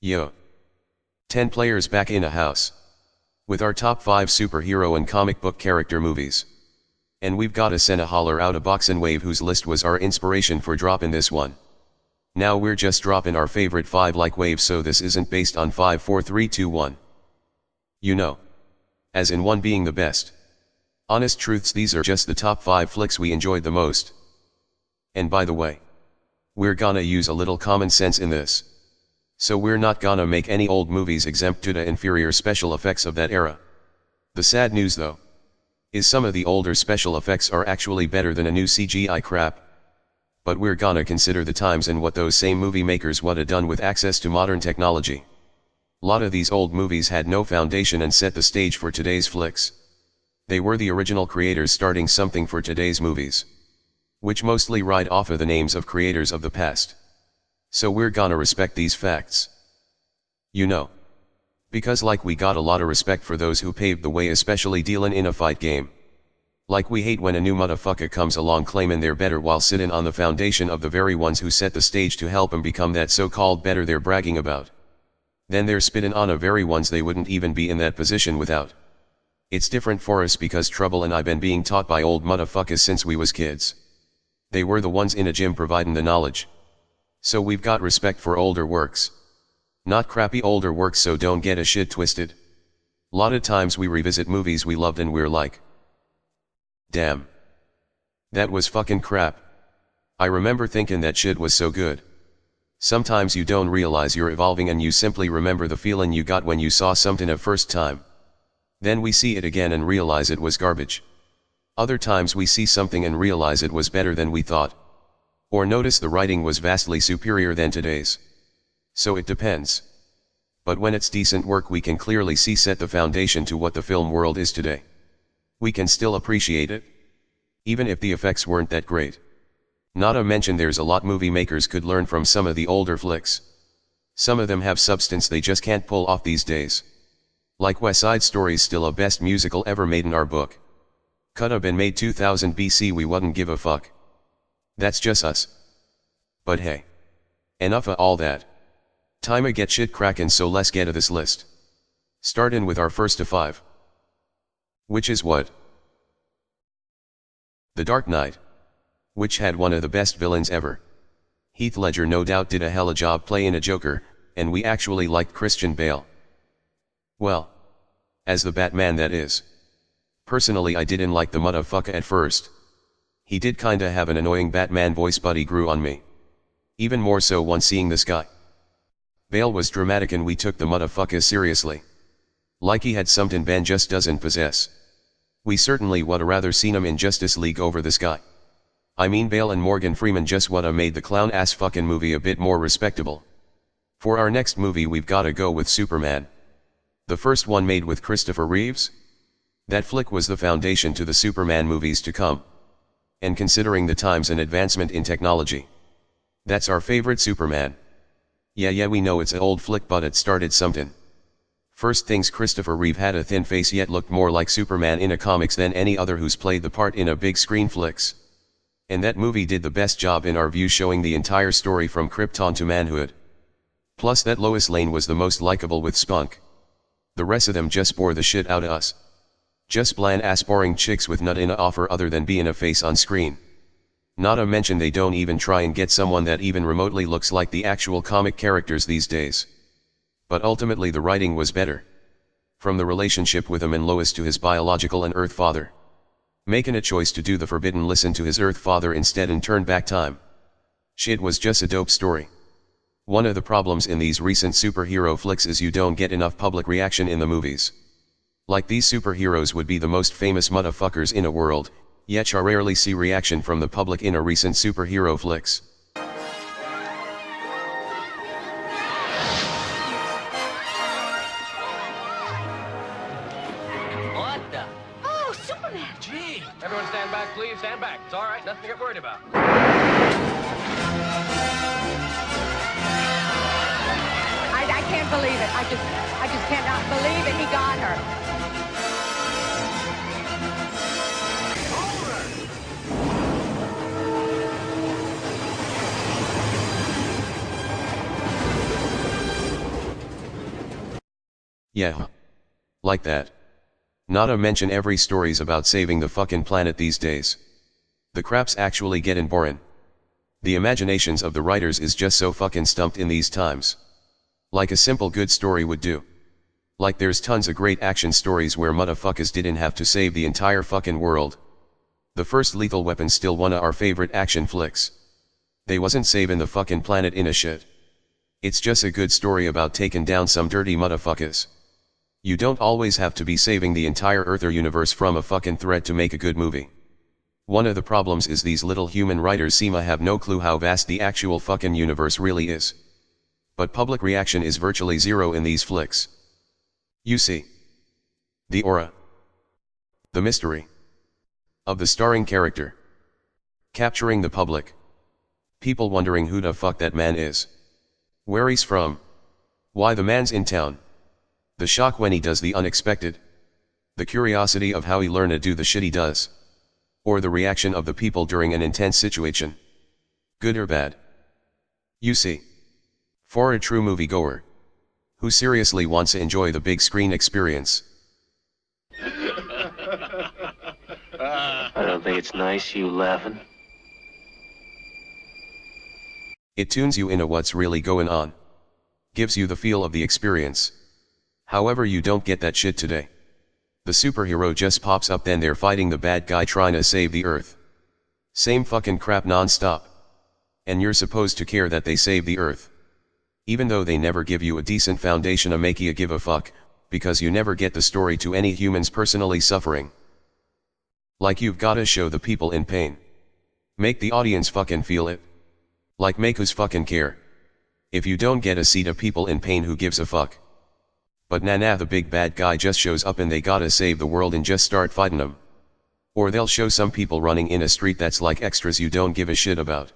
Yo. 10 players back in a house. With our top 5 superhero and comic book character movies. And we've got to send a holler out a box and wave whose list was our inspiration for dropping this one. Now we're just dropping our favorite 5 like wave, so this isn't based on 5 4 3 2 1. You know. As in 1 being the best. Honest truths, these are just the top 5 flicks we enjoyed the most. And by the way, we're gonna use a little common sense in this. So we're not gonna make any old movies exempt due to inferior special effects of that era. The sad news though, is some of the older special effects are actually better than a new CGI crap. But we're gonna consider the times and what those same movie makers would have done with access to modern technology. Lot of these old movies had no foundation and set the stage for today's flicks. They were the original creators starting something for today's movies, which mostly ride off of the names of creators of the past. So we're gonna respect these facts. You know. Because like we got a lot of respect for those who paved the way, especially dealin' in a fight game. Like we hate when a new motherfucker comes along claiming they're better while sitting on the foundation of the very ones who set the stage to help them become that so-called better they're bragging about. Then they're spitting on a very ones they wouldn't even be in that position without. It's different for us because Trouble and I been being taught by old motherfuckers since we was kids. They were the ones in a gym providing the knowledge. So we've got respect for older works. Not crappy older works, so don't get a shit twisted. Lot of times we revisit movies we loved and we're like, damn. That was fucking crap. I remember thinking that shit was so good. Sometimes you don't realize you're evolving and you simply remember the feeling you got when you saw something a first time. Then we see it again and realize it was garbage. Other times we see something and realize it was better than we thought. Or notice the writing was vastly superior than today's. So it depends. But when it's decent work, we can clearly see set the foundation to what the film world is today. We can still appreciate it, even if the effects weren't that great. Not to mention there's a lot movie makers could learn from some of the older flicks. Some of them have substance they just can't pull off these days. Like West Side Story's still a best musical ever made in our book. Could have been made 2000 BC, we wouldn't give a fuck. That's just us. But hey. Enough of all that. Time to get shit crackin', so let's get to this list. Startin' with our first of 5. Which is what? The Dark Knight. Which had one of the best villains ever. Heath Ledger no doubt did a hella job playing a Joker, and we actually liked Christian Bale. Well. As the Batman, that is. Personally I didn't like the motherfucker at first. He did kinda have an annoying Batman voice, but he grew on me. Even more so once seeing this guy. Bale was dramatic and we took the motherfucker seriously. Like he had something Ben just doesn't possess. We certainly would have rather seen him in Justice League over this guy. I mean, Bale and Morgan Freeman just would have made the clown ass fucking movie a bit more respectable. For our next movie we've gotta go with Superman. The first one made with Christopher Reeves. That flick was the foundation to the Superman movies to come. And considering the times and advancement in technology, that's our favorite Superman. Yeah, we know it's an old flick, but it started something. First things, Christopher Reeve had a thin face yet looked more like Superman in a comics than any other who's played the part in a big screen flicks. And that movie did the best job in our view, showing the entire story from Krypton to manhood. Plus that Lois Lane was the most likable with spunk. The rest of them just bore the shit out of us. Just bland ass boring chicks with nothing to offer other than being a face on screen. Not to mention they don't even try and get someone that even remotely looks like the actual comic characters these days. But ultimately the writing was better. From the relationship with him and Lois to his biological and Earth father. Making a choice to do the forbidden, listen to his Earth father instead and turn back time. Shit was just a dope story. One of the problems in these recent superhero flicks is you don't get enough public reaction in the movies. Like these superheroes would be the most famous motherfuckers in a world, yet you rarely see reaction from the public in a recent superhero flicks. What the? Oh, Superman! Gee! Everyone stand back, please. Stand back. It's all right. Nothing to get worried about. I can't believe it. I just cannot believe it. He got her. Yeah. Like that. Not to mention every story's about saving the fucking planet these days. The crap's actually getting boring. The imaginations of the writers is just so fucking stumped in these times. Like a simple good story would do. Like there's tons of great action stories where motherfuckers didn't have to save the entire fucking world. The first Lethal Weapon's still one of our favorite action flicks. They wasn't saving the fucking planet in a shit. It's just a good story about taking down some dirty motherfuckers. You don't always have to be saving the entire Earth or universe from a fucking threat to make a good movie. One of the problems is these little human writers seem to have no clue how vast the actual fucking universe really is. But public reaction is virtually zero in these flicks. You see. The aura. The mystery. Of the starring character. Capturing the public. People wondering who the fuck that man is. Where he's from. Why the man's in town. The shock when he does the unexpected. The curiosity of how he learned to do the shit he does. Or the reaction of the people during an intense situation. Good or bad. You see. For a true moviegoer. Who seriously wants to enjoy the big screen experience. I don't think it's nice you laughing. It tunes you into what's really going on. Gives you the feel of the experience. However, you don't get that shit today. The superhero just pops up, then they're fighting the bad guy trying to save the Earth. Same fucking crap non-stop. And you're supposed to care that they save the Earth. Even though they never give you a decent foundation to make you give a fuck, because you never get the story to any humans personally suffering. Like you've gotta show the people in pain. Make the audience fucking feel it. Like make us fucking care. If you don't get a seat of people in pain, who gives a fuck? But nah, the big bad guy just shows up and they gotta save the world and just start fighting him. Or they'll show some people running in a street that's like extras you don't give a shit about.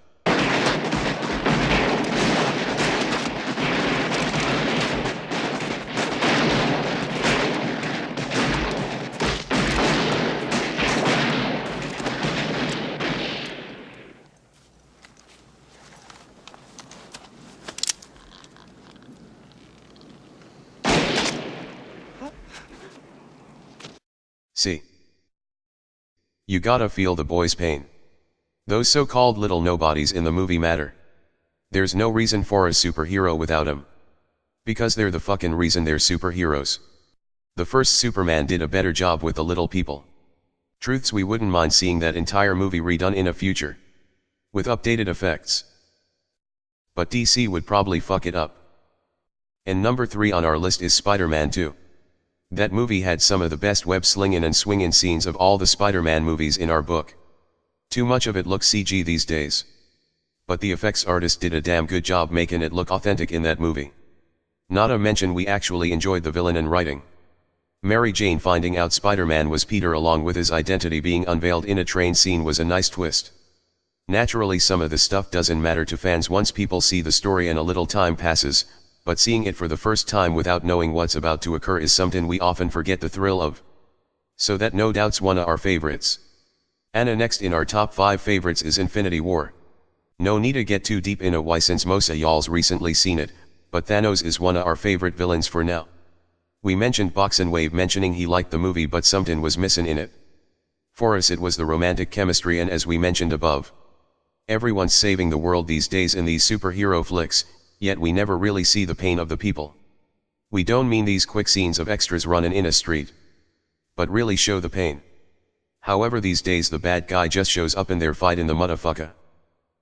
See. You gotta feel the boy's pain. Those so-called little nobodies in the movie matter. There's no reason for a superhero without them. Because they're the fucking reason they're superheroes. The first Superman did a better job with the little people. Truths, we wouldn't mind seeing that entire movie redone in a future. With updated effects. But DC would probably fuck it up. And number 3 on our list is Spider-Man 2. That movie had some of the best web-slinging and swinging scenes of all the Spider-Man movies in our book. Too much of it looks CG these days. But the effects artist did a damn good job making it look authentic in that movie. Not to mention we actually enjoyed the villain and writing. Mary Jane finding out Spider-Man was Peter along with his identity being unveiled in a train scene was a nice twist. Naturally, some of the stuff doesn't matter to fans once people see the story and a little time passes, but seeing it for the first time without knowing what's about to occur is something we often forget the thrill of. So that no doubt's one of our favorites. And next in our top 5 favorites is Infinity War. No need to get too deep into why, since most of y'all's recently seen it, but Thanos is one of our favorite villains for now. We mentioned Boxing Wave mentioning he liked the movie but something was missing in it. For us it was the romantic chemistry, and as we mentioned above, everyone's saving the world these days in these superhero flicks, yet we never really see the pain of the people. We don't mean these quick scenes of extras running in a street, but really show the pain. However, these days the bad guy just shows up and they're fighting the motherfucker.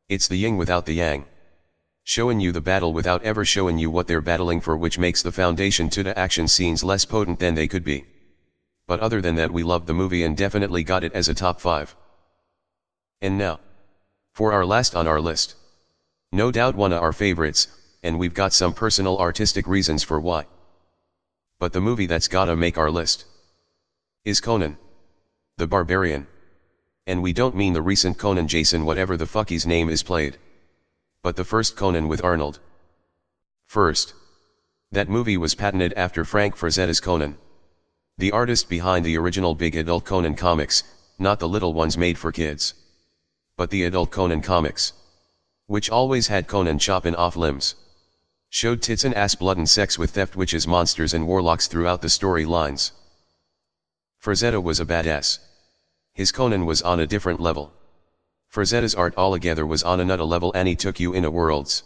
It's the yin without the yang. Showing you the battle without ever showing you what they're battling for, which makes the foundation to the action scenes less potent than they could be. But other than that, we loved the movie and definitely got it as a top 5. And now, for our last on our list. No doubt one of our favorites, and we've got some personal artistic reasons for why. But the movie that's gotta make our list is Conan the Barbarian. And we don't mean the recent Conan Jason whatever the fuck his name is played, but the first Conan with Arnold. First, that movie was patented after Frank Frazetta's Conan, the artist behind the original big adult Conan comics, not the little ones made for kids, but the adult Conan comics, which always had Conan chopping off limbs. Showed tits and ass, blood and sex with theft, witches, monsters and warlocks throughout the storylines. Frazetta was a badass. His Conan was on a different level. Frazetta's art altogether was on another level, and he took you in a worlds.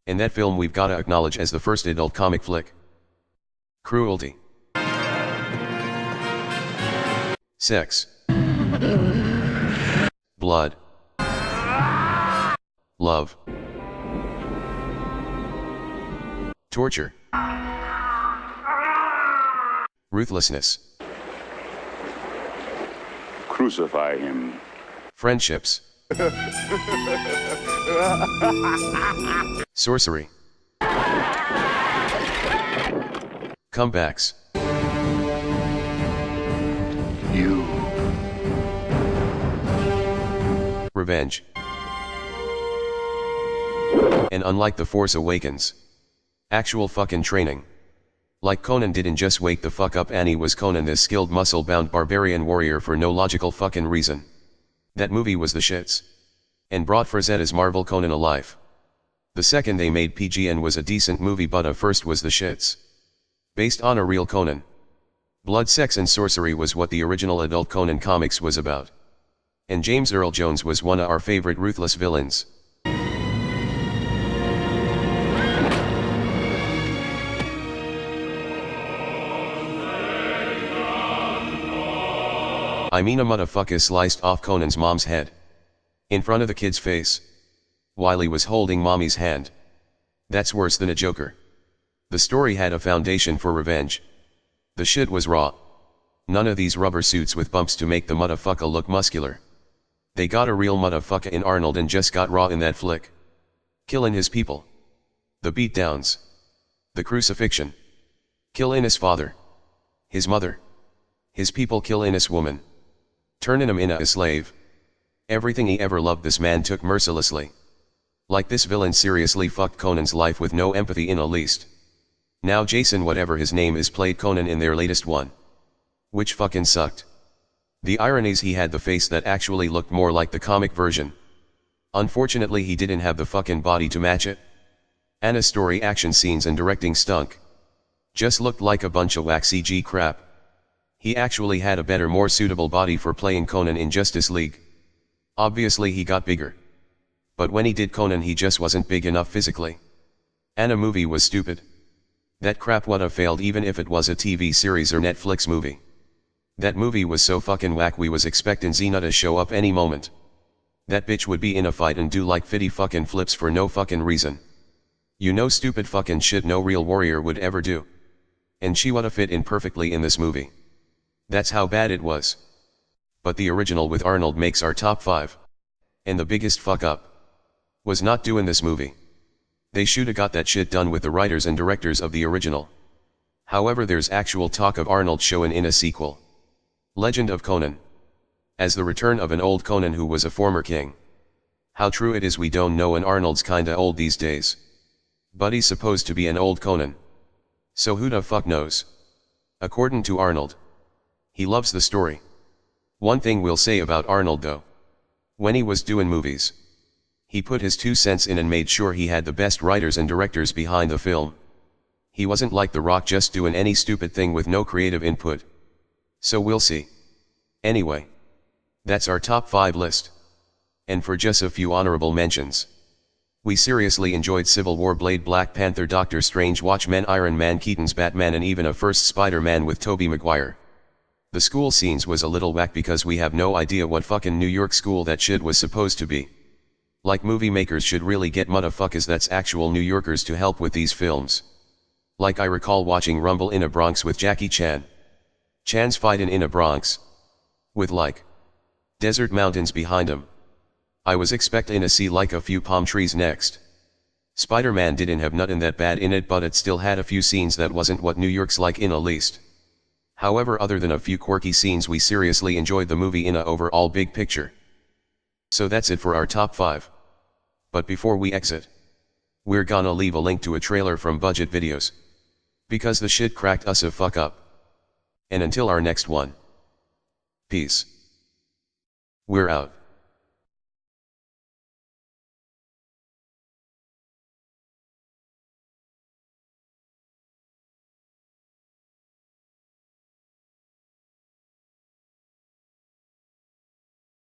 And that film we've gotta acknowledge as the first adult comic flick. Cruelty. Sex. Blood. Love. Torture. Ruthlessness. Crucify him. Friendships. Sorcery. Comebacks. You. Revenge. And unlike The Force Awakens, actual fucking training. Like Conan didn't just wake the fuck up, and he was Conan, this skilled muscle-bound barbarian warrior, for no logical fucking reason. That movie was the shits. And brought Frazetta's Marvel Conan alive. The second they made PG and was a decent movie, but first was the shits. Based on a real Conan. Blood, sex and sorcery was what the original adult Conan comics was about. And James Earl Jones was one of our favorite ruthless villains. I mean, a motherfucker sliced off Conan's mom's head. In front of the kid's face. While he was holding mommy's hand. That's worse than a Joker. The story had a foundation for revenge. The shit was raw. None of these rubber suits with bumps to make the motherfucker look muscular. They got a real motherfucker in Arnold and just got raw in that flick. Killing his people. The beatdowns. The crucifixion. Killing his father. His mother. His people, killing his woman. Turning him into a slave. Everything he ever loved this man took mercilessly. Like this villain seriously fucked Conan's life with no empathy in the least. Now Jason whatever his name is played Conan in their latest one. Which fucking sucked. The ironies, he had the face that actually looked more like the comic version. Unfortunately he didn't have the fucking body to match it. And his story, action scenes and directing stunk. Just looked like a bunch of whack CG crap. He actually had a better, more suitable body for playing Conan in Justice League. Obviously he got bigger. But when he did Conan he just wasn't big enough physically. And a movie was stupid. That crap would have failed even if it was a TV series or Netflix movie. That movie was so fucking whack, we was expecting Xena to show up any moment. That bitch would be in a fight and do like 50 fucking flips for no fucking reason. You know, stupid fucking shit no real warrior would ever do. And she would have fit in perfectly in this movie. That's how bad it was. But the original with Arnold makes our top 5. And the biggest fuck up was not doing this movie. They shoulda got that shit done with the writers and directors of the original. However, there's actual talk of Arnold showing in a sequel. Legend of Conan. As the return of an old Conan who was a former king. How true it is we don't know, and Arnold's kinda old these days. But he's supposed to be an old Conan. So who the fuck knows? According to Arnold. He loves the story. One thing we'll say about Arnold though. When he was doing movies. He put his 2 cents in and made sure he had the best writers and directors behind the film. He wasn't like The Rock just doing any stupid thing with no creative input. So we'll see. Anyway. That's our top 5 list. And for just a few honorable mentions. We seriously enjoyed Civil War, Blade, Black Panther, Doctor Strange, Watchmen, Iron Man, Keaton's Batman, and even a first Spider-Man with Tobey Maguire. The school scenes was a little whack because we have no idea what fucking New York school that shit was supposed to be. Like, movie makers should really get motherfuckers that's actual New Yorkers to help with these films. Like, I recall watching Rumble in a Bronx with Jackie Chan. Chan's fighting in a Bronx. With like desert mountains behind him. I was expecting to see like a few palm trees next. Spider-Man didn't have nothing that bad in it, but it still had a few scenes that wasn't what New York's like in the least. However, other than a few quirky scenes, we seriously enjoyed the movie in a overall big picture. So that's it for our top 5. But before we exit, we're gonna leave a link to a trailer from Budget Videos. Because the shit cracked us a fuck up. And until our next one. Peace. We're out.